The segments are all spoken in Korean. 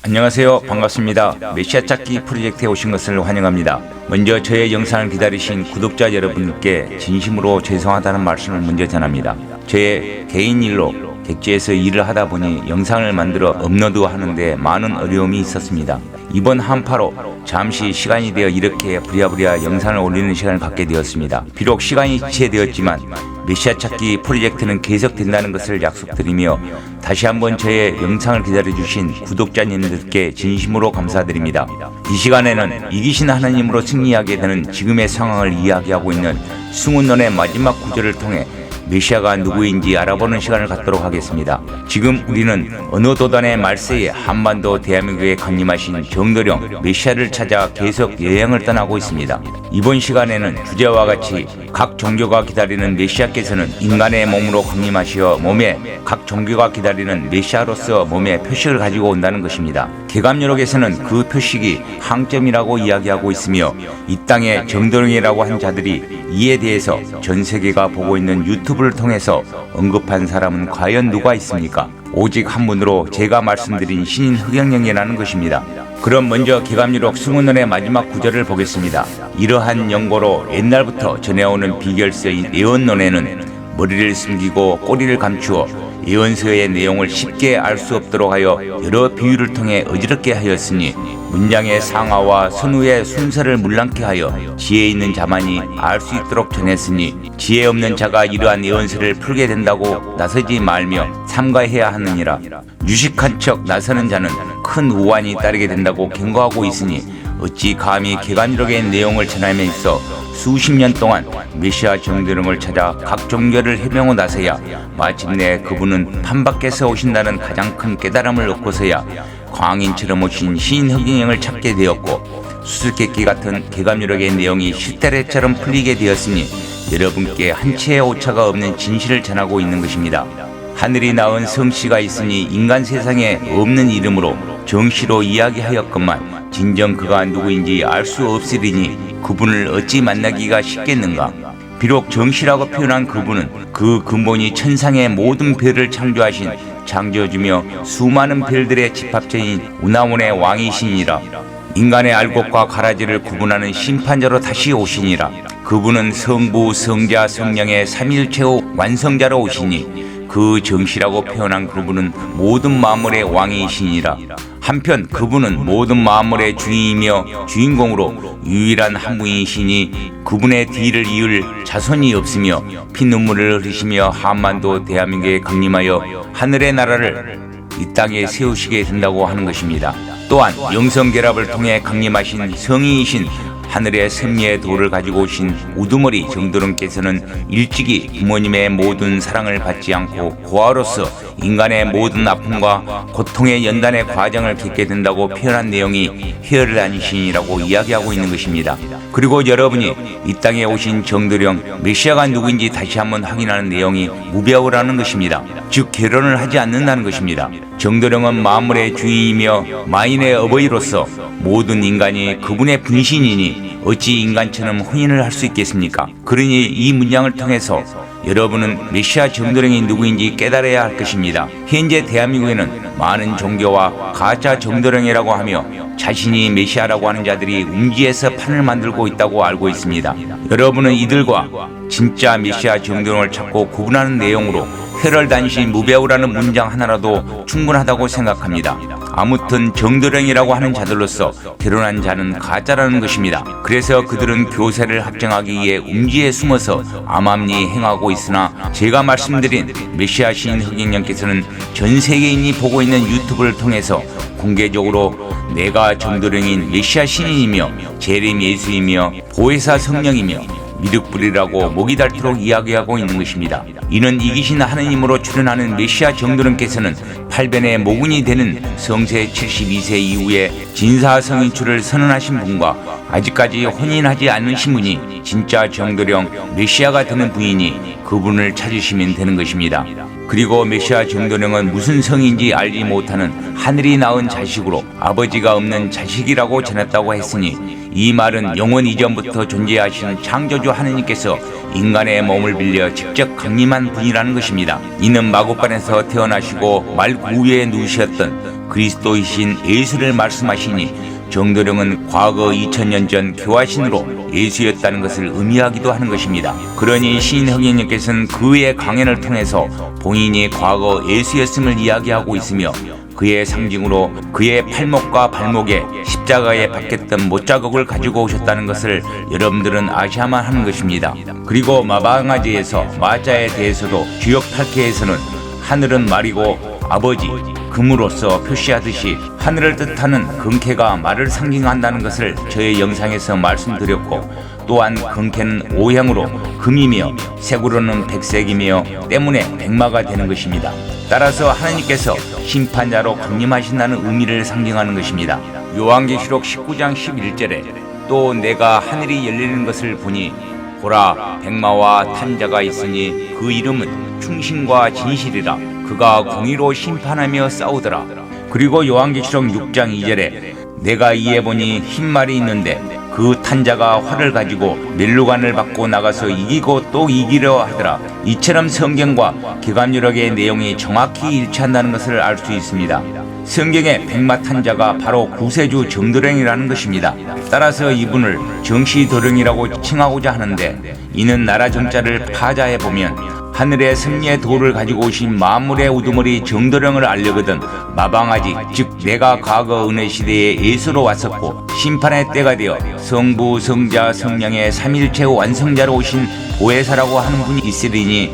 안녕하세요. 반갑습니다. 메시아 찾기 프로젝트에 오신 것을 환영합니다. 먼저 저의 영상을 기다리신 구독자 여러분께 진심으로 죄송하다는 말씀을 먼저 전합니다. 저의 개인 일로 객지에서 일을 하다 보니 영상을 만들어 업로드하는데 많은 어려움이 있었습니다. 이번 한파로 잠시 시간이 되어 이렇게 부랴부랴 영상을 올리는 시간을 갖게 되었습니다. 비록 시간이 지체되었지만 메시아 찾기 프로젝트는 계속된다는 것을 약속드리며 다시 한번 저의 영상을 기다려주신 구독자님들께 진심으로 감사드립니다. 이 시간에는 이기신 하나님으로 승리하게 되는 지금의 상황을 이야기하고 있는 승훈론의 마지막 구절을 통해 메시아가 누구인지 알아보는 시간을 갖도록 하겠습니다. 지금 우리는 어느 도단의 말세에 한반도 대한민국에 강림하신 정도령 메시아를 찾아 계속 여행을 떠나고 있습니다. 이번 시간에는 주제와 같이 각 종교가 기다리는 메시아께서는 인간의 몸으로 강림하시어 몸에 각 종교가 기다리는 메시아로서 몸에 표식을 가지고 온다는 것입니다. 개감요록에서는 그 표식이 항점이라고 이야기하고 있으며 이 땅에 정도령이라고 한 자들이 이에 대해서 전 세계가 보고 있는 유튜브를 통해서 언급한 사람은 과연 누가 있습니까? 오직 한 분으로 제가 말씀드린 신인 흑영령이라는 것입니다. 그럼 먼저 개감요록 승훈론의 마지막 구절을 보겠습니다. 이러한 연고로 옛날부터 전해오는 비결서인 예언론에는 머리를 숨기고 꼬리를 감추어 예언서의 내용을 쉽게 알 수 없도록 하여 여러 비유를 통해 어지럽게 하였으니 문장의 상하와 선후의 순서를 문란케 하여 지혜 있는 자만이 알 수 있도록 전했으니 지혜 없는 자가 이러한 예언서를 풀게 된다고 나서지 말며 삼가해야 하느니라. 유식한 척 나서는 자는 큰 우환이 따르게 된다고 경고하고 있으니 어찌 감히 개감요록의 내용을 전함에 있어 수십 년 동안 메시아 정도령을 찾아 각 종교를 해명하고 나서야 마침내 그분은 판밖에서 오신다는 가장 큰 깨달음을 얻고서야 광인처럼 오신 신인 흑영령을 찾게 되었고 수수께끼 같은 개감요록의 내용이 실타래처럼 풀리게 되었으니 여러분께 한 채의 오차가 없는 진실을 전하고 있는 것입니다. 하늘이 낳은 성씨가 있으니 인간 세상에 없는 이름으로 정씨로 이야기하였건만 진정 그가 누구인지 알 수 없으리니 그분을 어찌 만나기가 쉽겠는가. 비록 정씨라고 표현한 그분은 그 근본이 천상의 모든 별을 창조하신 창조주며 수많은 별들의 집합체인 운하운의 왕이시니라. 인간의 알곡과 가라지를 구분하는 심판자로 다시 오시니라. 그분은 성부, 성자, 성령의 삼일체의 완성자로 오시니 그 정씨라고 표현한 그분은 모든 만물의 왕이시니라. 한편 그분은 모든 만물의 주인이며 주인공으로 유일한 한 분이시니 그분의 뒤를 이을 자손이 없으며 피눈물을 흘리시며 한반도 대한민국에 강림하여 하늘의 나라를 이 땅에 세우시게 된다고 하는 것입니다. 또한 영성결합을 통해 강림하신 성인이신 하늘의 섭리의 도를 가지고 오신 우두머리 정도령께서는 일찍이 부모님의 모든 사랑을 받지 않고 고아로서 인간의 모든 아픔과 고통의 연단의 과정을 겪게 된다고 표현한 내용이 혈란신이라고 이야기하고 있는 것입니다. 그리고 여러분이 이 땅에 오신 정도령 메시아가 누구인지 다시 한번 확인하는 내용이 무배우라는 것입니다. 즉 결혼을 하지 않는다는 것입니다. 정도령은 만물의 주인이며 만인의 어버이로서 모든 인간이 그분의 분신이니 어찌 인간처럼 혼인을 할 수 있겠습니까? 그러니 이 문장을 통해서 여러분은 메시아 정도령이 누구인지 깨달아야 할 것입니다. 현재 대한민국에는 많은 종교와 가짜 정도령이라고 하며 자신이 메시아라고 하는 자들이 음지에서 판을 만들고 있다고 알고 있습니다. 여러분은 이들과 진짜 메시아 정도령을 찾고 구분하는 내용으로 혈혈단신 무배우라는 문장 하나라도 충분하다고 생각합니다. 아무튼 정도령이라고 하는 자들로서 결혼한 자는 가짜라는 것입니다. 그래서 그들은 교세를 확정하기 위해 음지에 숨어서 암암리 행하고 있으나 제가 말씀드린 메시아 신인 흑영령께서는 전 세계인이 보고 있는 유튜브를 통해서 공개적으로 내가 정도령인 메시아 신인이며 재림 예수이며 보혜사 성령이며 미륵불이라고 목이 닳도록 이야기하고 있는 것입니다. 이는 이기신 하느님으로 출현하는 메시아 정도령께서는 8변의 모군이 되는 성세 72세 이후에 진사성인출을 선언하신 분과 아직까지 혼인하지 않으신 분이 진짜 정도령 메시아가 되는 분이니 그분을 찾으시면 되는 것입니다. 그리고 메시아 정도령은 무슨 성인지 알지 못하는 하늘이 낳은 자식으로 아버지가 없는 자식이라고 전했다고 했으니 이 말은 영원 이전부터 존재하신 창조주 하느님께서 인간의 몸을 빌려 직접 강림한 분이라는 것입니다. 이는 마구간에서 태어나시고 말구 위에 누우셨던 그리스도이신 예수를 말씀하시니 정도령은 과거 2000년 전 교화신으로 예수였다는 것을 의미하기도 하는 것입니다. 그러니 시인 흑인님께서는 그의 강연을 통해서 본인이 과거 예수였음을 이야기하고 있으며 그의 상징으로 그의 팔목과 발목에 십자가에 박혔던 못자국을 가지고 오셨다는 것을 여러분들은 아셔야만 하는 것입니다. 그리고 마방아지에서 마자에 대해서도 주역 8개에서는 하늘은 말이고 아버지 금으로써 표시하듯이 하늘을 뜻하는 금캐가 말을 상징한다는 것을 저의 영상에서 말씀드렸고, 또한 금캐는 오형으로 금이며 색으로는 백색이며 때문에 백마가 되는 것입니다. 따라서 하나님께서 심판자로 강림하신다는 의미를 상징하는 것입니다. 요한계시록 19장 11절에 또 내가 하늘이 열리는 것을 보니 보라 백마와 탄 자가 있으니 그 이름은 충신과 진실이라 그가 공의로 심판하며 싸우더라. 그리고 요한계시록 6장 2절에 내가 이에 보니 흰 말이 있는데 그 탄자가 활을 가지고 멸류관을 받고 나가서 이기고 또 이기려 하더라. 이처럼 성경과 기감유력의 내용이 정확히 일치한다는 것을 알 수 있습니다. 성경의 백마 탄자가 바로 구세주 정도령이라는 것입니다. 따라서 이분을 정시도령이라고 칭하고자 하는데, 이는 나라 정자를 파자해 보면 하늘의 승리의 도를 가지고 오신 만물의 우두머리 정도령을 알려거든 마방아지, 즉 내가 과거 은혜 시대에 예수로 왔었고 심판의 때가 되어 성부 성자 성령의 삼일체 완성자로 오신 보혜사라고 하는 분이 있으리니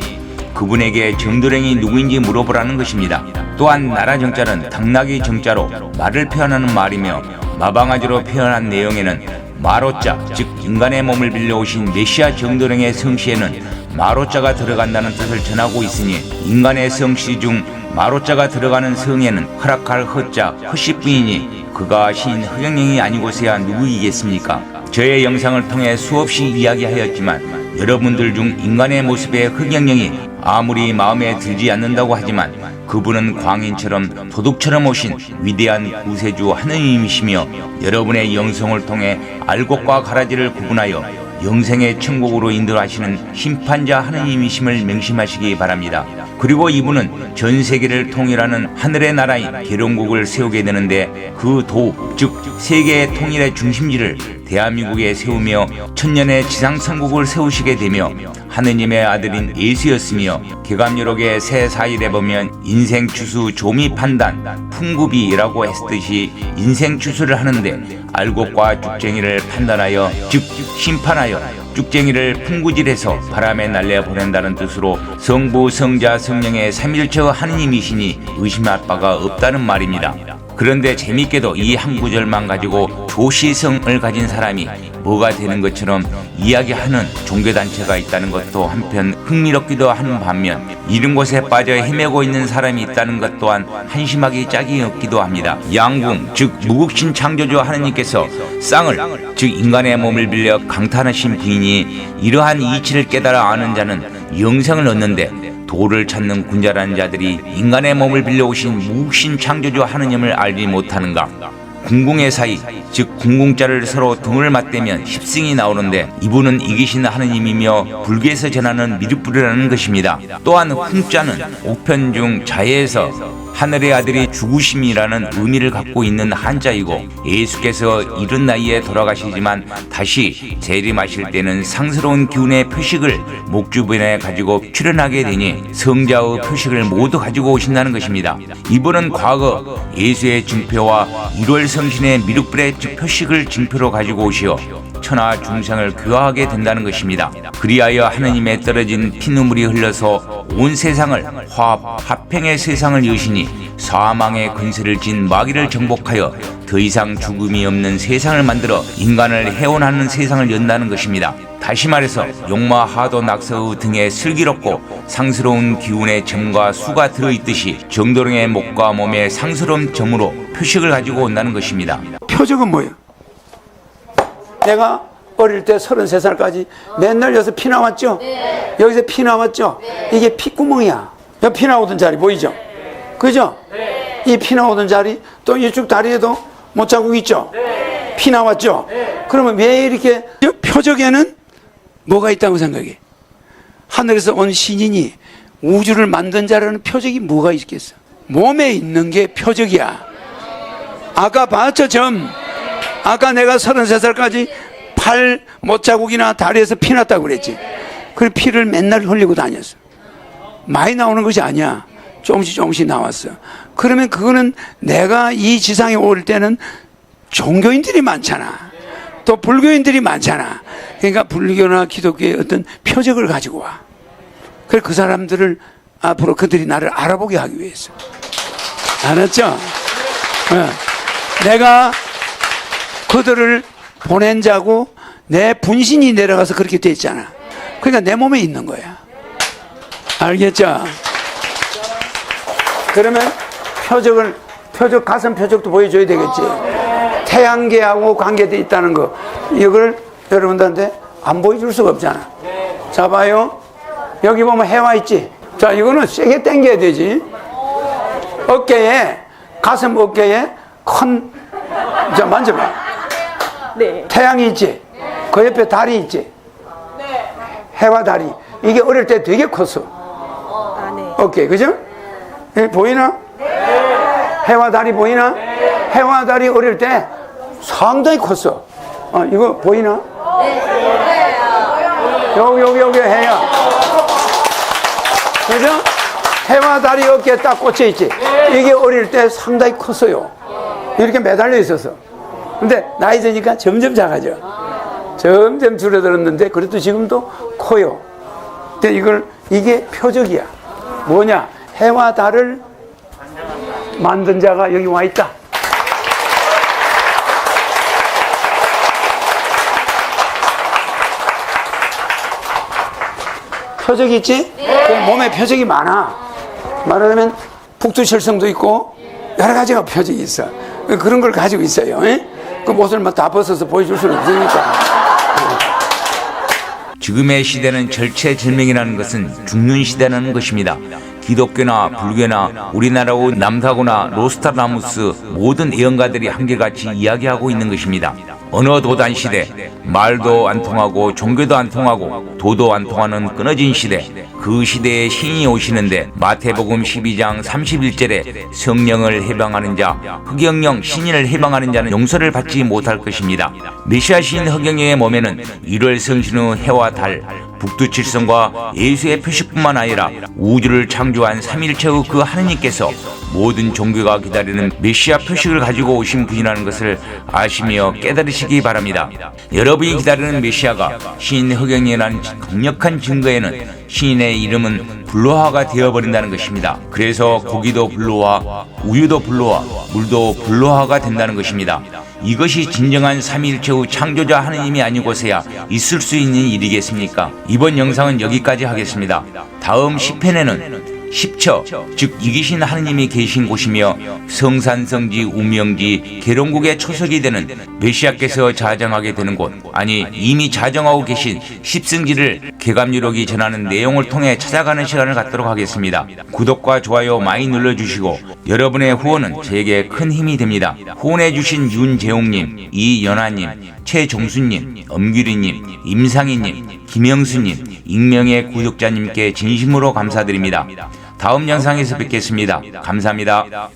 그분에게 정도령이 누구인지 물어보라는 것입니다. 또한 나라 정자는 당나귀 정자로 말을 표현하는 말이며 마방아지로 표현한 내용에는 마로자, 즉 인간의 몸을 빌려오신 메시아 정도령의 성씨에는 마로자가 들어간다는 뜻을 전하고 있으니 인간의 성씨 중 마로자가 들어가는 성에는 허락할 허자 허씨뿐이니 그가 시인 흑영령이 아니고서야 누구이겠습니까? 저의 영상을 통해 수없이 이야기하였지만 여러분들 중 인간의 모습의 흑영령이 아무리 마음에 들지 않는다고 하지만 그분은 광인처럼 도둑처럼 오신 위대한 구세주 하느님이시며 여러분의 영성을 통해 알곡과 가라지를 구분하여 영생의 천국으로 인도하시는 심판자 하느님이심을 명심하시기 바랍니다. 그리고 이분은 전 세계를 통일하는 하늘의 나라인 계룡국을 세우게 되는데 그 도, 즉 세계의 통일의 중심지를 대한민국에 세우며 천년의 지상천국을 세우시게 되며 하느님의 아들인 예수였으며 개감유록의 새 사일에 보면 인생 추수 조미 판단 풍구비라고 했듯이 인생 추수를 하는데 알곡과 쭉쟁이를 판단하여 즉 심판하여 쭉쟁이를 풍구질해서 바람에 날려 보낸다는 뜻으로 성부 성자 성령의 삼일체 하느님이시니 의심할 바가 없다는 말입니다. 그런데 재밌게도 이 한 구절만 가지고 조시성을 가진 사람이 뭐가 되는 것처럼 이야기하는 종교단체가 있다는 것도 한편 흥미롭기도 하는 반면 이런 곳에 빠져 헤매고 있는 사람이 있다는 것 또한 한심하기 짝이 없기도 합니다. 양궁, 즉 무국신 창조주 하느님께서 쌍을, 즉 인간의 몸을 빌려 강탄하신 분이니 이러한 이치를 깨달아 아는 자는 영생을 얻는데 도를 찾는 군자라는 자들이 인간의 몸을 빌려오신 무국신 창조주 하느님을 알지 못하는가? 궁궁의 사이, 즉 궁궁자를 서로 등을 맞대면 십승이 나오는데 이분은 이기신 하느님이며 불교에서 전하는 미륵불이라는 것입니다. 또한 훈자는 우편 중 자해에서 하늘의 아들이 죽으심이라는 의미를 갖고 있는 한자이고 예수께서 이른 나이에 돌아가시지만 다시 재림하실 때는 상스러운 기운의 표식을 목 주변에 가지고 출현하게 되니 성자의 표식을 모두 가지고 오신다는 것입니다. 이분은 과거 예수의 증표와 1월 성신의 미륵불의 표식을 증표로 가지고 오시어 천하 중생을 교화하게 된다는 것입니다. 그리하여 하느님의 떨어진 피눈물이 흘러서 온 세상을 합행의 세상을 여시니 사망의 근세를 진 마귀를 정복하여 더 이상 죽음이 없는 세상을 만들어 인간을 해원하는 세상을 연다는 것입니다. 다시 말해서 용마 하도 낙서의 등에 슬기롭고 상스러운 기운의 점과 수가 들어있듯이 정도령의 목과 몸에 상스러운 점으로 표식을 가지고 온다는 것입니다. 표적은 뭐예요? 내가 어릴 때 33살까지 맨날 여기서 피 나왔죠? 네. 여기서 피 나왔죠? 네. 이게 피구멍이야. 여기 피 나오던 자리 보이죠? 네. 그죠? 네. 이 피 나오던 자리, 또 이쪽 다리에도 못자국 있죠? 네. 피 나왔죠? 네. 그러면 왜 이렇게 표적에는 뭐가 있다고 생각해? 하늘에서 온 신인이 우주를 만든 자라는 표적이 뭐가 있겠어? 몸에 있는 게 표적이야. 아까 봤죠, 점. 아까 내가 33살까지 팔 못자국이나 다리에서 피 났다고 그랬지. 그 피를 맨날 흘리고 다녔어. 많이 나오는 것이 아니야. 조금씩 나왔어. 그러면 그거는 내가 이 지상에 올 때는 종교인들이 많잖아. 또 불교인들이 많잖아. 그러니까 불교나 기독교의 어떤 표적을 가지고 와. 그래서 그 사람들을 앞으로 그들이 나를 알아보게 하기 위해서. 알았죠? 내가 그들을 보낸 자고 내 분신이 내려가서 그렇게 돼 있잖아. 그러니까 내 몸에 있는 거야. 알겠죠? 그러면 가슴 표적도 보여줘야 되겠지. 태양계하고 관계되어 있다는 거. 이걸 여러분들한테 안 보여줄 수가 없잖아. 자, 봐요. 여기 보면 해와 있지. 자, 이거는 세게 당겨야 되지. 가슴 어깨에 자, 만져봐. 네. 태양이 있지. 그 옆에 달이 있지. 해와 달이. 이게 어릴 때 되게 컸어. 어깨, 그죠? 보이나? 해와 달이 보이나? 해와 달이 어릴 때 상당히 컸어. 이거 보이나? 여기 해야. 그죠? 해와 달이 어깨에 딱 꽂혀 있지. 이게 어릴 때 상당히 컸어요. 이렇게 매달려 있었어. 근데 나이 드니까 점점 작아져. 점점 줄어들었는데 그래도 지금도 커요. 근데 이게 표적이야. 뭐냐? 해와 달을 만든 자가 여기 와 있다. 표적이 있지? 그 몸에 표적이 많아. 말하자면 북두칠성도 있고 여러 가지가 표적이 있어. 그런 걸 가지고 있어요. 그 옷을 다 벗어서 보여줄 수는 없으니까. 지금의 시대는 절체절명이라는 것은 죽는 시대라는 것입니다. 기독교나 불교나 우리나라의 남사고나 노스트라다무스 모든 예언가들이 한결같이 이야기하고 있는 것입니다. 어느 도단 시대, 말도 안 통하고 종교도 안 통하고 도도 안 통하는 끊어진 시대, 그 시대에 신이 오시는데 마태복음 12장 31절에 성령을 해방하는 자, 흑영령 신인을 해방하는 자는 용서를 받지 못할 것입니다. 메시아 신 흑영령의 몸에는 1월 성신의 해와 달, 북두칠성과 예수의 표식뿐만 아니라 우주를 창조한 삼일체의 그 하느님께서 모든 종교가 기다리는 메시아 표식을 가지고 오신 분이라는 것을 아시며 깨달으시기 바랍니다. 여러분이 기다리는 메시아가 신인 흑영령이라는 강력한 증거에는 신인의 이름은 불로화가 되어버린다는 것입니다. 그래서 고기도 불로화, 우유도 불로화, 물도 불로화가 된다는 것입니다. 이것이 진정한 삼위일체의 창조자 하느님이 아니고서야 있을 수 있는 일이겠습니까? 이번 영상은 여기까지 하겠습니다. 다음 10편에는 10처, 즉 이기신 하느님이 계신 곳이며 성산성지 우명지 계룡국의 초석이 되는 메시아께서 자정하게 되는 곳, 아니 이미 자정하고 계신 십승지를 개감유록이 전하는 내용을 통해 찾아가는 시간을 갖도록 하겠습니다. 구독과 좋아요 많이 눌러주시고 여러분의 후원은 저에게 큰 힘이 됩니다. 후원해주신 윤재홍님, 이연아님, 최종수님, 엄규리님, 임상희님, 김영수님, 익명의 구독자님께 진심으로 감사드립니다. 다음 영상에서 뵙겠습니다. 감사합니다.